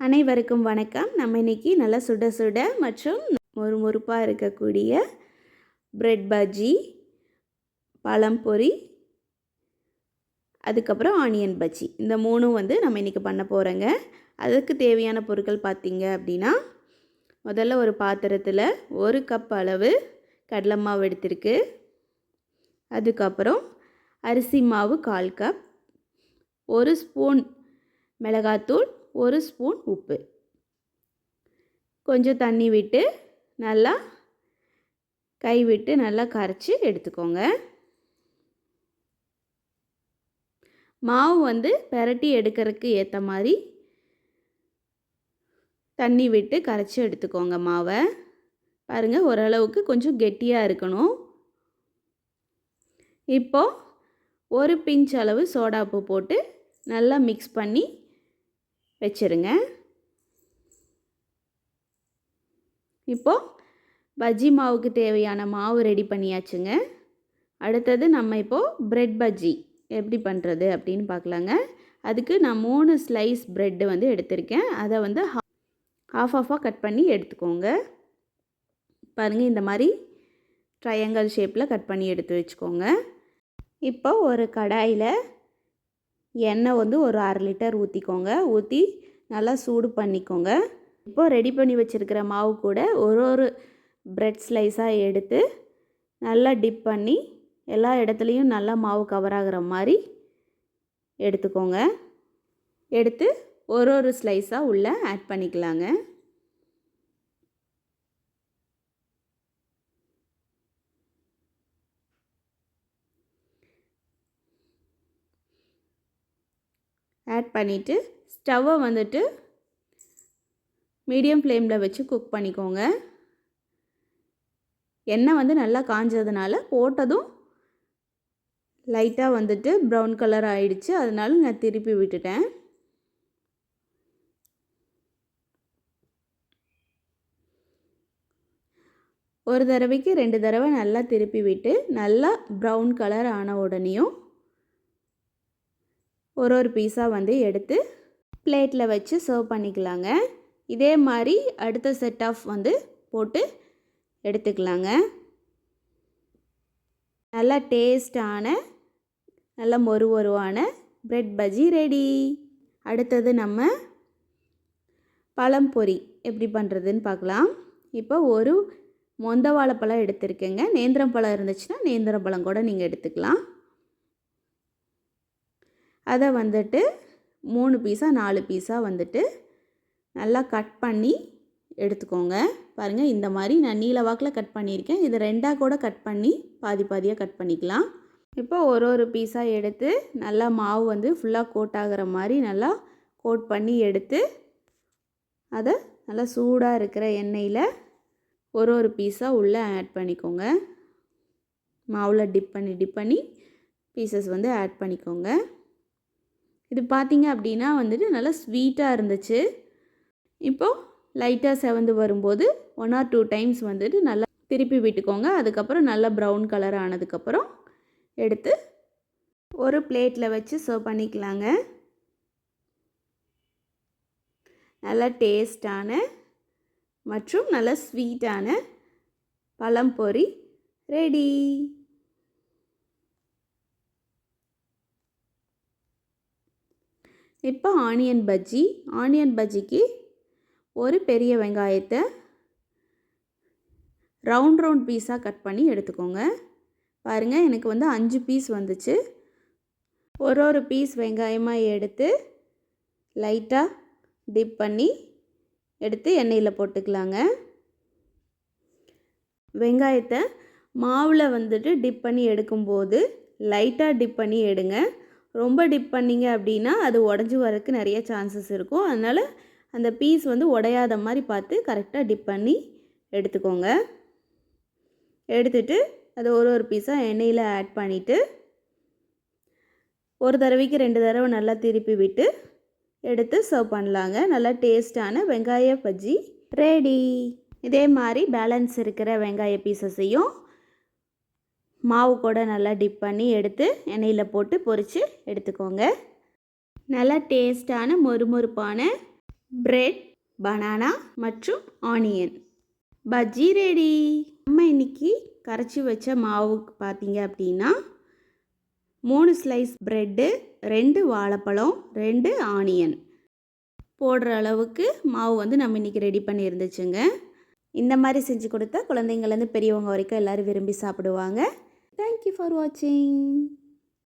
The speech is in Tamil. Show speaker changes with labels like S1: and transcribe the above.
S1: அனைவருக்கும் வணக்கம். நம்ம இன்றைக்கி நல்லா சுட சுட மற்றும் மொறுமொறுப்பாக இருக்கக்கூடிய பிரெட் பஜ்ஜி, பழம் பொரி, அதுக்கப்புறம் ஆனியன் பஜ்ஜி, இந்த மூணும் நம்ம இன்றைக்கி பண்ண போகிறோங்க. அதுக்கு தேவையான பொருட்கள் பார்த்திங்க அப்படின்னா, முதல்ல ஒரு பாத்திரத்தில் 1 கப் அளவு கடலை மாவு எடுத்திருக்கு. அதுக்கப்புறம் அரிசி மாவு 1/4 கப், 1 ஸ்பூன் மிளகாத்தூள், 1 ஸ்பூன் உப்பு, கொஞ்சம் தண்ணி விட்டு நல்லா கை விட்டு நல்லா கரைச்சி எடுத்துக்கோங்க. மாவு பெரட்டி எடுக்கிறதுக்கு ஏற்ற மாதிரி தண்ணி விட்டு கரைச்சி எடுத்துக்கோங்க. மாவை பாருங்கள், ஓரளவுக்கு கொஞ்சம் கெட்டியாக இருக்கணும். இப்போது 1 பிஞ்ச் அளவு சோடாப்பு போட்டு நல்லா மிக்ஸ் பண்ணி வச்சுருங்க. இப்போது பஜ்ஜி மாவுக்கு தேவையான மாவு ரெடி பண்ணியாச்சுங்க. அடுத்தது நம்ம இப்போது பிரெட் பஜ்ஜி எப்படி பண்ணுறது அப்படின்னு பார்க்கலாங்க. அதுக்கு நான் 3 ஸ்லைஸ் ப்ரெட்டு எடுத்திருக்கேன். அதை ஆஃபாக கட் பண்ணி எடுத்துக்கோங்க. பாருங்கள், இந்த மாதிரி ட்ரையாங்கிள் ஷேப்பில் கட் பண்ணி எடுத்து வச்சுக்கோங்க. இப்போ ஒரு கடாயில் எண்ணெய் ஒரு 1/2 லிட்டர் ஊற்றிக்கோங்க. ஊற்றி நல்லா சூடு பண்ணிக்கோங்க. இப்போது ரெடி பண்ணி வச்சுருக்கிற மாவு கூட ஒரு பிரெட் ஸ்லைஸாக எடுத்து நல்லா டிப் பண்ணி எல்லா இடத்துலையும் நல்லா மாவு கவர் ஆகிற மாதிரி எடுத்துக்கோங்க. எடுத்து ஒரு ஸ்லைஸாக உள்ளே ஆட் பண்ணிக்கலாங்க. ஆட் பண்ணிவிட்டு ஸ்டவ்வை மீடியம் ஃப்ளேமில் வச்சு குக் பண்ணிக்கோங்க. எண்ணெய் நல்லா காஞ்சதுனால போட்டதும் லைட்டாக ப்ரௌன் கலர் ஆகிடுச்சு. அதனால நான் திருப்பி விட்டுட்டேன். ஒரு தடவைக்கு 2 தடவை நல்லா திருப்பி விட்டு நல்லா ப்ரௌன் கலர் ஆன உடனேயும் ஒரு பீஸாக எடுத்து பிளேட்டில் வச்சு சர்வ் பண்ணிக்கலாங்க. இதே மாதிரி அடுத்த செட் ஆஃப் போட்டு எடுத்துக்கலாங்க. நல்லா டேஸ்டான நல்ல மொறுமொறுவான பிரெட் பஜ்ஜி ரெடி. அடுத்தது நம்ம பழம் பொரி எப்படி பண்ணுறதுன்னு பார்க்கலாம். இப்போ ஒரு மொந்த வாழைப்பழம் எடுத்துருக்கேங்க. நேந்திரம் பழம் இருந்துச்சுன்னா நேந்திரம் பழம் கூட நீங்கள் எடுத்துக்கலாம். அதை 3 பீஸாக 4 பீஸாக நல்லா கட் பண்ணி எடுத்துக்கோங்க. பாருங்கள், இந்த மாதிரி நான் நீல வாக்கில் கட் பண்ணியிருக்கேன். இது 2ஆக கூட கட் பண்ணி பாதி பாதியாக கட் பண்ணிக்கலாம். இப்போ ஒரு பீஸாக எடுத்து நல்லா மாவு ஃபுல்லாக கோட் ஆகிற மாதிரி நல்லா கோட் பண்ணி எடுத்து அதை நல்லா சூடாக இருக்கிற எண்ணெயில் ஒரு பீஸாக உள்ளே ஆட் பண்ணிக்கோங்க. மாவில் டிப் பண்ணி பீசஸ் ஆட் பண்ணிக்கோங்க. இது பார்த்திங்க அப்படின்னா நல்லா ஸ்வீட்டாக இருந்துச்சு. இப்போது லைட்டாக செவந்து வரும்போது 1 or 2 டைம்ஸ் நல்லா திருப்பி விட்டுக்கோங்க. அதுக்கப்புறம் நல்லா ப்ரௌன் கலர் ஆனதுக்கப்புறம் எடுத்து ஒரு பிளேட்டில் வச்சு சர்வ் பண்ணிக்கலாங்க. நல்லா டேஸ்டான மற்றும் நல்ல ஸ்வீட்டான பழம் பொரி ரெடி. இப்போ ஆனியன் பஜ்ஜிக்கு ஒரு பெரிய வெங்காயத்தை ரவுண்ட் பீஸாக கட் பண்ணி எடுத்துக்கோங்க. பாருங்கள், எனக்கு 5 பீஸ் வந்துச்சு. ஒரு பீஸ் வெங்காயமாக எடுத்து லைட்டாக டிப் பண்ணி எடுத்து எண்ணெயில் போட்டுக்கலாங்க. வெங்காயத்தை மாவில் டிப் பண்ணி எடுக்கும்போது லைட்டாக டிப் பண்ணி எடுங்க. ரொம்ப டிப் பண்ணிங்க அப்படின்னா அது உடஞ்சி வரக்கு நிறைய சான்சஸ் இருக்கும். அதனால் அந்த பீஸ் உடையாத மாதிரி பார்த்து கரெக்டாக டிப் பண்ணி எடுத்துக்கோங்க. எடுத்துட்டு அதை ஒரு பீஸாக எண்ணெயில் ஆட் பண்ணிவிட்டு ஒரு தடவைக்கு 2 தடவை நல்லா திருப்பி விட்டு எடுத்து சர்வ் பண்ணலாங்க. நல்லா டேஸ்டான வெங்காய பஜ்ஜி ரெடி. இதே மாதிரி பேலன்ஸ் இருக்கிற வெங்காய பீசஸையும் மாவு கூட நல்லா டிப் பண்ணி எடுத்து எண்ணெயில் போட்டு பொரித்து எடுத்துக்கோங்க. நல்லா டேஸ்டான மொறுமொறுப்பான பிரெட், பனானா மற்றும் ஆனியன். பஜ்ஜி ரெடி. நம்ம இன்றைக்கி கரைச்சி வச்ச மாவுக்கு பார்த்தீங்க அப்படின்னா 3 ஸ்லைஸ் ப்ரெட்டு, 2 வாழைப்பழம், 2 ஆனியன் போடுற அளவுக்கு மாவு வந்து நம்ம இன்றைக்கி ரெடி பண்ணியிருந்துச்சுங்க. இந்த மாதிரி செஞ்சு கொடுத்தா குழந்தைங்கள்லேருந்து பெரியவங்க வரைக்கும் எல்லோரும் விரும்பி சாப்பிடுவாங்க. தேங்க்யூ ஃபார் வாட்சிங்.